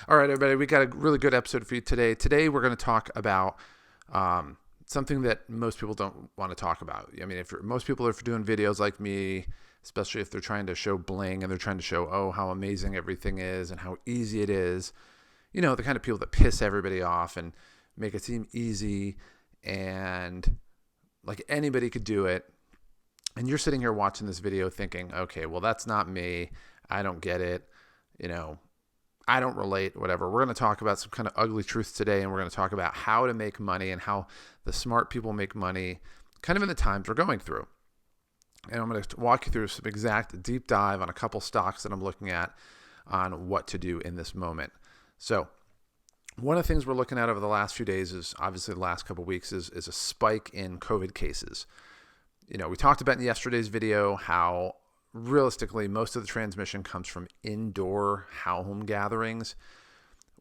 All right, everybody, we got a really good episode for you today. Today, we're going to talk about something that most people don't want to talk about. I mean, most people are doing videos like me, especially if they're trying to show bling and they're trying to show, how amazing everything is and how easy it is. You know, the kind of people that piss everybody off and make it seem easy and like anybody could do it. And you're sitting here watching this video thinking, okay, well, that's not me. I don't get it. I don't relate, whatever. We're going to talk about some kind of ugly truths today, and we're going to talk about how to make money and how the smart people make money kind of in the times we're going through. And I'm going to walk you through some exact deep dive on a couple stocks that I'm looking at on what to do in this moment. So one of the things we're looking at over the last few days is obviously the last couple of weeks is a spike in COVID cases. We talked about in yesterday's video how realistically, most of the transmission comes from indoor home gatherings.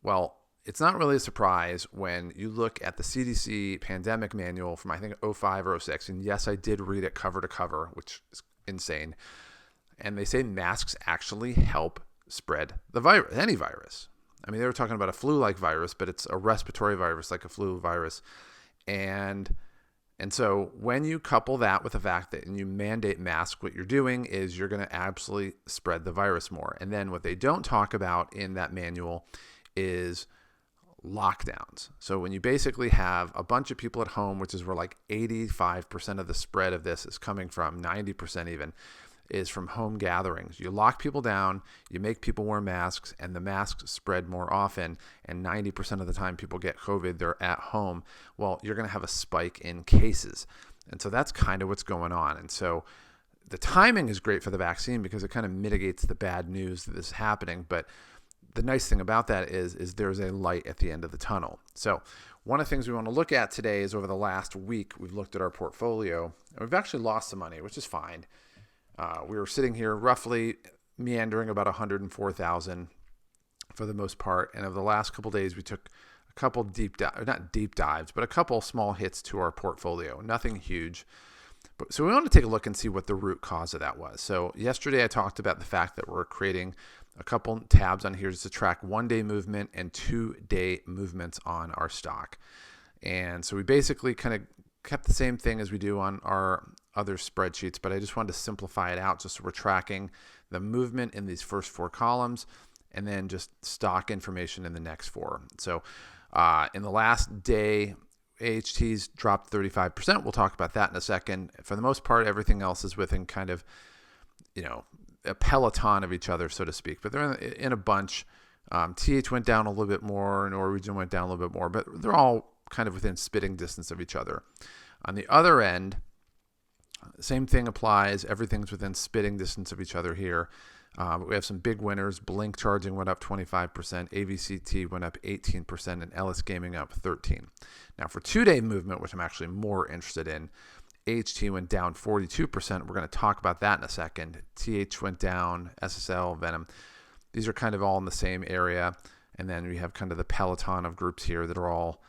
Well, it's not really a surprise when you look at the CDC pandemic manual from, I think, 05 or 06. And yes, I did read it cover to cover, which is insane. And they say masks actually help spread the virus, any virus. I mean, they were talking about a flu-like virus, but it's a respiratory virus like a flu virus. And so when you couple that with the fact that you mandate masks, what you're doing is you're going to absolutely spread the virus more. And then what they don't talk about in that manual is lockdowns. So when you basically have a bunch of people at home, which is where like 85% of the spread of this is coming from, 90% even, is from home gatherings. You lock people down, you make people wear masks, and the masks spread more often, and 90% of the time people get COVID, they're at home. Well, you're going to have a spike in cases. And so that's kind of what's going on. And so the timing is great for the vaccine because it kind of mitigates the bad news that is happening. But the nice thing about that is there's a light at the end of the tunnel. So one of the things we want to look at today is over the last week, we've looked at our portfolio, and we've actually lost some money, which is fine. We were sitting here roughly meandering about 104,000 for the most part. And over the last couple of days, we took a couple not deep dives, but a couple small hits to our portfolio. Nothing huge. So we want to take a look and see what the root cause of that was. So yesterday I talked about the fact that we're creating a couple tabs on here just to track 1-day movement and 2-day movements on our stock. And so we basically kind of kept the same thing as we do on our other spreadsheets, but I just wanted to simplify it out just so we're tracking the movement in these first 4 columns and then just stock information in the next 4. So in the last day, AHTs dropped 35%. We'll talk about that in a second. For the most part, everything else is within kind of, a peloton of each other, so to speak, but they're in a bunch. TH went down a little bit more, Norwegian went down a little bit more, but they're all kind of within spitting distance of each other. On the other end, same thing applies. Everything's within spitting distance of each other here. We have some big winners. Blink Charging went up 25%. AVCT went up 18%. And Ellis Gaming up 13%. Now, for 2-day movement, which I'm actually more interested in, AHT went down 42%. We're going to talk about that in a second. TH went down. SSL, Venom. These are kind of all in the same area. And then we have kind of the peloton of groups here that are all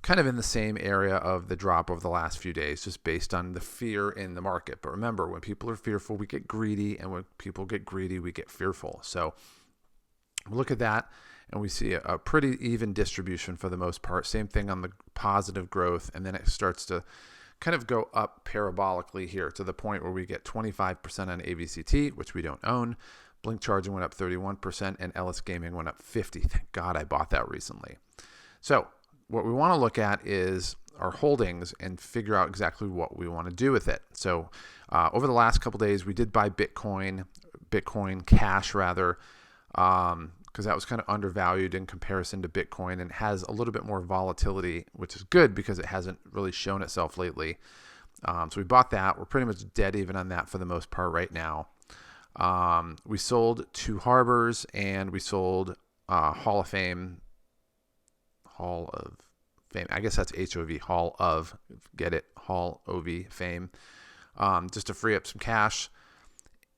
kind of in the same area of the drop over the last few days, just based on the fear in the market. But remember, when people are fearful, we get greedy, and when people get greedy, we get fearful. So we look at that, and we see a pretty even distribution for the most part. Same thing on the positive growth, and then it starts to kind of go up parabolically here to the point where we get 25% on AVCT, which we don't own. Blink Charging went up 31%, and Ellis Gaming went up 50%. Thank God I bought that recently. So what we want to look at is our holdings and figure out exactly what we want to do with it. So over the last couple of days, we did buy Bitcoin Cash rather, because that was kind of undervalued in comparison to Bitcoin and has a little bit more volatility, which is good because it hasn't really shown itself lately. So we bought that. We're pretty much dead even on that for the most part right now. We sold 2 Harbors, and we sold Hall of Fame. I guess that's HOV, Hall of, get it, Hall OV Fame, just to free up some cash.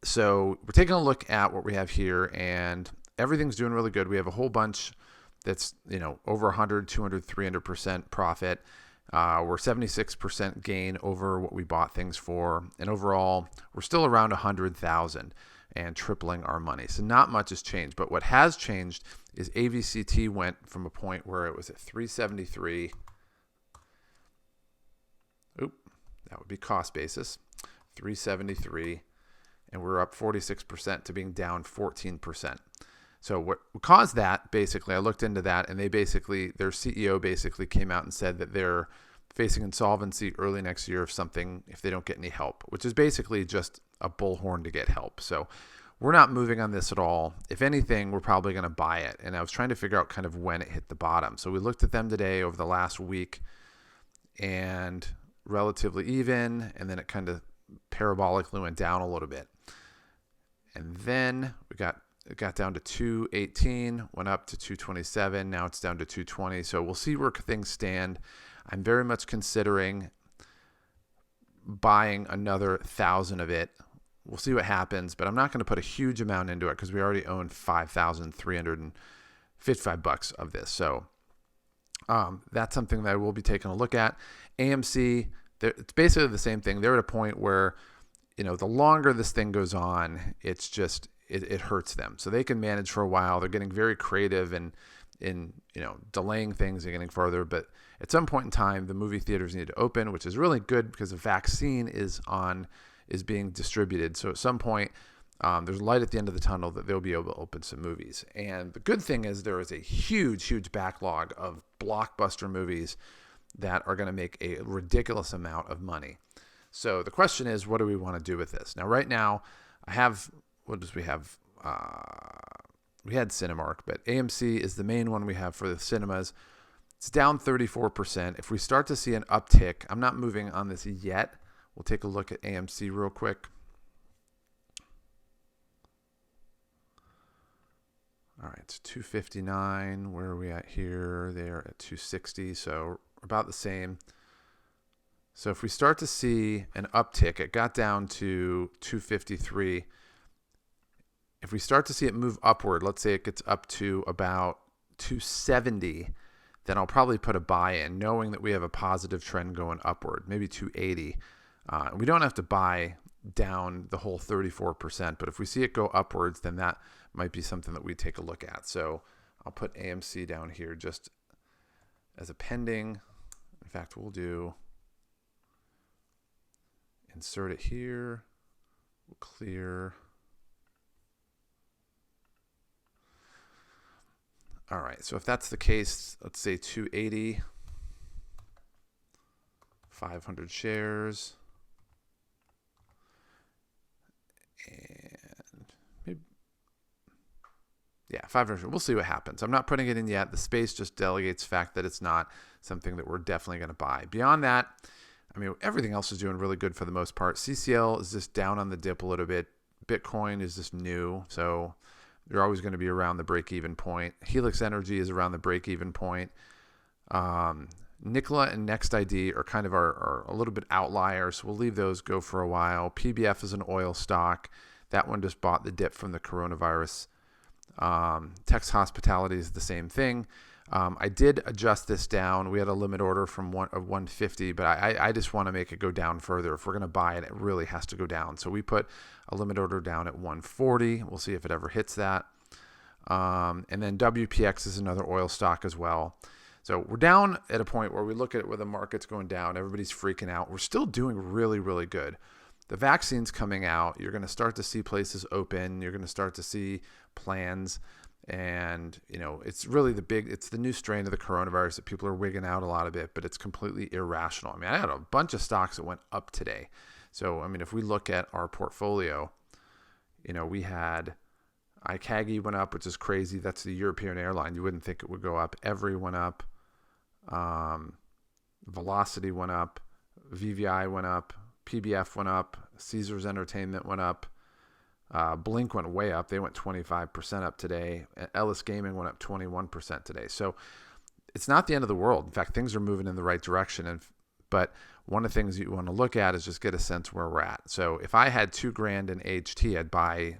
So we're taking a look at what we have here, and everything's doing really good. We have a whole bunch that's, over 100, 200, 300% profit. We're 76% gain over what we bought things for. And overall, we're still around 100,000. and tripling our money. So not much has changed. But what has changed is AVCT went from a point where it was at 373. That would be cost basis, 373. And we're up 46% to being down 14%. So what caused that, basically, I looked into that, and their CEO basically came out and said that they're facing insolvency early next year if they don't get any help, which is basically just a bullhorn to get help. So we're not moving on this at all. If anything, we're probably going to buy it. And I was trying to figure out kind of when it hit the bottom. So we looked at them today over the last week, and relatively even, and then it kind of parabolically went down a little bit. And then it got down to 218, went up to 227. Now it's down to 220. So we'll see where things stand. I'm very much considering buying another 1,000 of it. We'll see what happens, but I'm not going to put a huge amount into it because we already own $5,355 of this. So that's something that I will be taking a look at. AMC, it's basically the same thing. They're at a point where, the longer this thing goes on, it's just, it hurts them. So they can manage for a while. They're getting very creative in delaying things and getting further. But at some point in time, the movie theaters need to open, which is really good because the vaccine is being distributed. So at some point, there's light at the end of the tunnel that they'll be able to open some movies. And the good thing is there is a huge, huge backlog of blockbuster movies that are going to make a ridiculous amount of money. So the question is, what do we want to do with this? Now, right now, we had Cinemark, but AMC is the main one we have for the cinemas. It's down 34%. If we start to see an uptick, I'm not moving on this yet. We'll take a look at AMC real quick. All right, it's 259. Where are we at here? They're at 260, so about the same. So if we start to see an uptick, it got down to 253. If we start to see it move upward, let's say it gets up to about 270, then I'll probably put a buy in, knowing that we have a positive trend going upward, maybe 280. We don't have to buy down the whole 34%, but if we see it go upwards, then that might be something that we take a look at. So I'll put AMC down here just as a pending. In fact, we'll do insert it here. We'll clear. All right, so if that's the case, let's say 280, 500 shares. And maybe, 500. We'll see what happens. I'm not putting it in yet. The space just delegates the fact that it's not something that we're definitely going to buy. Beyond that, everything else is doing really good for the most part. CCL is just down on the dip a little bit. Bitcoin is just new, so you're always going to be around the break-even point. Helix Energy is around the break-even point. Nikola and NextID are kind of are a little bit outliers, so we'll leave those go for a while. PBF is an oil stock. That one just bought the dip from the coronavirus. Tex Hospitality is the same thing. I did adjust this down. We had a limit order from 150, but I just want to make it go down further. If we're going to buy it, it really has to go down. So we put a limit order down at 140. We'll see if it ever hits that. And then WPX is another oil stock as well. So we're down at a point where we look at it where the market's going down. Everybody's freaking out. We're still doing really, really good. The vaccine's coming out. You're going to start to see places open. You're going to start to see plans. And, it's really it's the new strain of the coronavirus that people are wigging out a lot of it, but it's completely irrational. I had a bunch of stocks that went up today. So, if we look at our portfolio, we had ICAGI went up, which is crazy. That's the European airline. You wouldn't think it would go up. Every went up. Velocity went up. VVI went up. PBF went up. Caesars Entertainment went up. Blink went way up. They went 25% up today. Ellis Gaming went up 21% today. So it's not the end of the world. In fact, things are moving in the right direction. But one of the things you want to look at is just get a sense where we're at. So if I had $2,000 in HT, I'd probably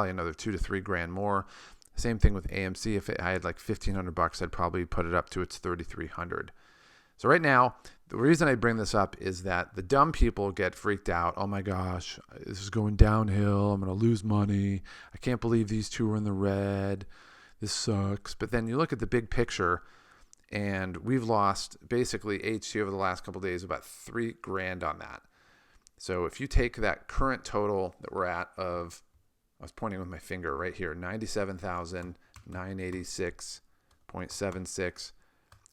another $2,000 to $3,000 more. Same thing with AMC. If I had like $1,500, I'd probably put it up to its $3,300. So right now, the reason I bring this up is that the dumb people get freaked out. Oh my gosh, this is going downhill. I'm going to lose money. I can't believe these two are in the red. This sucks. But then you look at the big picture, and we've lost basically HT over the last couple of days about $3,000 on that. So if you take that current total that we're at of, I was pointing with my finger right here, 97,986.76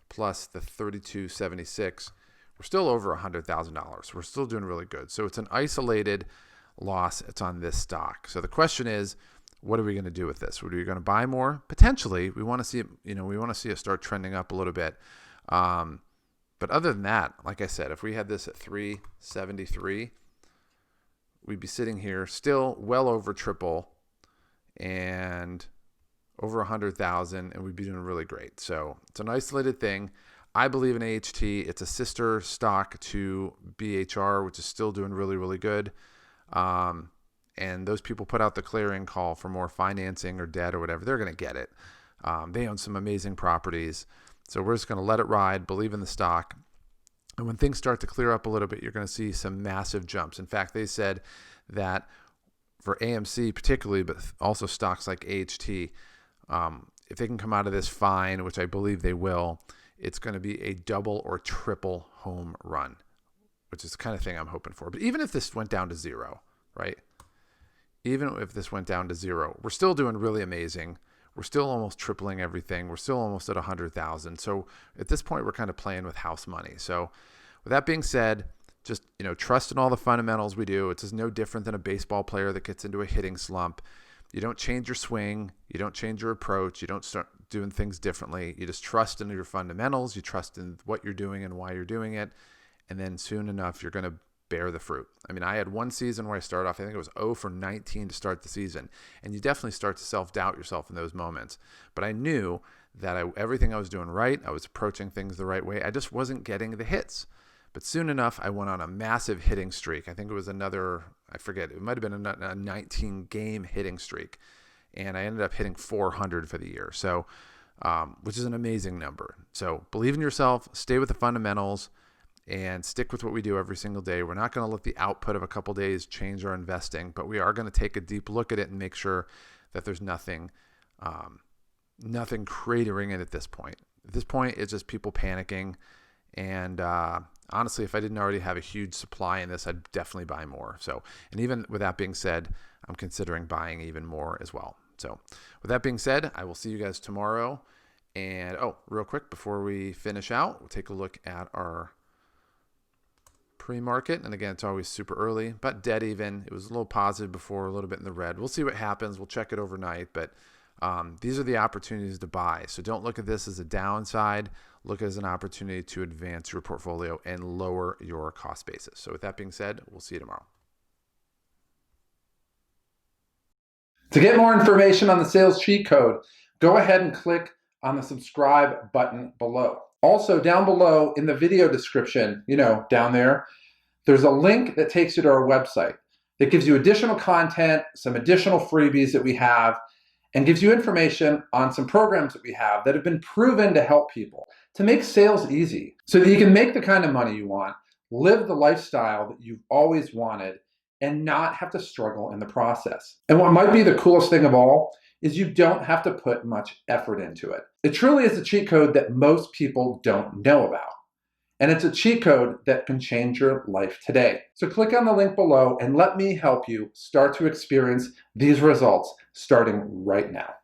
plus the 3276, we're still over $100,000. We're still doing really good. So it's an isolated loss. It's on this stock. So the question is, what are we going to do with this? Are we going to buy more? Potentially. We want to see it, we want to see it start trending up a little bit. But other than that, like I said, if we had this at 373, we'd be sitting here still well over triple and over 100,000, and we'd be doing really great. So it's an isolated thing. I believe in AHT. It's a sister stock to BHR, which is still doing really, really good. And those people put out the clearing call for more financing or debt or whatever. They're going to get it. They own some amazing properties. So we're just going to let it ride, believe in the stock. And when things start to clear up a little bit, you're going to see some massive jumps. In fact, they said that for AMC particularly, but also stocks like AHT, if they can come out of this fine, which I believe they will, it's going to be a double or triple home run, which is the kind of thing I'm hoping for. But even if this went down to zero, right? Even if this went down to zero, we're still doing really amazing. We're still almost tripling everything. We're still almost at 100,000. So at this point, we're kind of playing with house money. So with that being said, just, trust in all the fundamentals we do. It's just no different than a baseball player that gets into a hitting slump. You don't change your swing. You don't change your approach. You don't start doing things differently. You just trust in your fundamentals. You trust in what you're doing and why you're doing it. And then soon enough, you're going to bear the fruit. I mean, I had one season where I started off, I think it was 0 for 19 to start the season. And you definitely start to self-doubt yourself in those moments. But I knew that everything I was doing right, I was approaching things the right way. I just wasn't getting the hits. But soon enough, I went on a massive hitting streak. I think it was another, I forget, it might have been a 19-game hitting streak. And I ended up hitting 400 for the year. So, which is an amazing number. So believe in yourself, stay with the fundamentals, and stick with what we do every single day. We're not going to let the output of a couple days change our investing, but we are going to take a deep look at it and make sure that there's nothing cratering it at this point. At this point, it's just people panicking. And honestly, if I didn't already have a huge supply in this, I'd definitely buy more. So, and even with that being said, I'm considering buying even more as well. So with that being said, I will see you guys tomorrow. And real quick, before we finish out, we'll take a look at our pre-market. And again, it's always super early, but dead even. It was a little positive before, a little bit in the red. We'll see what happens. We'll check it overnight, but these are the opportunities to buy. So don't look at this as a downside. Look at it as an opportunity to advance your portfolio and lower your cost basis. So with that being said, we'll see you tomorrow. To get more information on the sales cheat code, go ahead and click on the subscribe button below. Also, down below in the video description, down there, there's a link that takes you to our website that gives you additional content, some additional freebies that we have, and gives you information on some programs that we have that have been proven to help people to make sales easy so that you can make the kind of money you want, live the lifestyle that you've always wanted, and not have to struggle in the process. And what might be the coolest thing of all is you don't have to put much effort into it. It truly is a cheat code that most people don't know about. And it's a cheat code that can change your life today. So click on the link below and let me help you start to experience these results starting right now.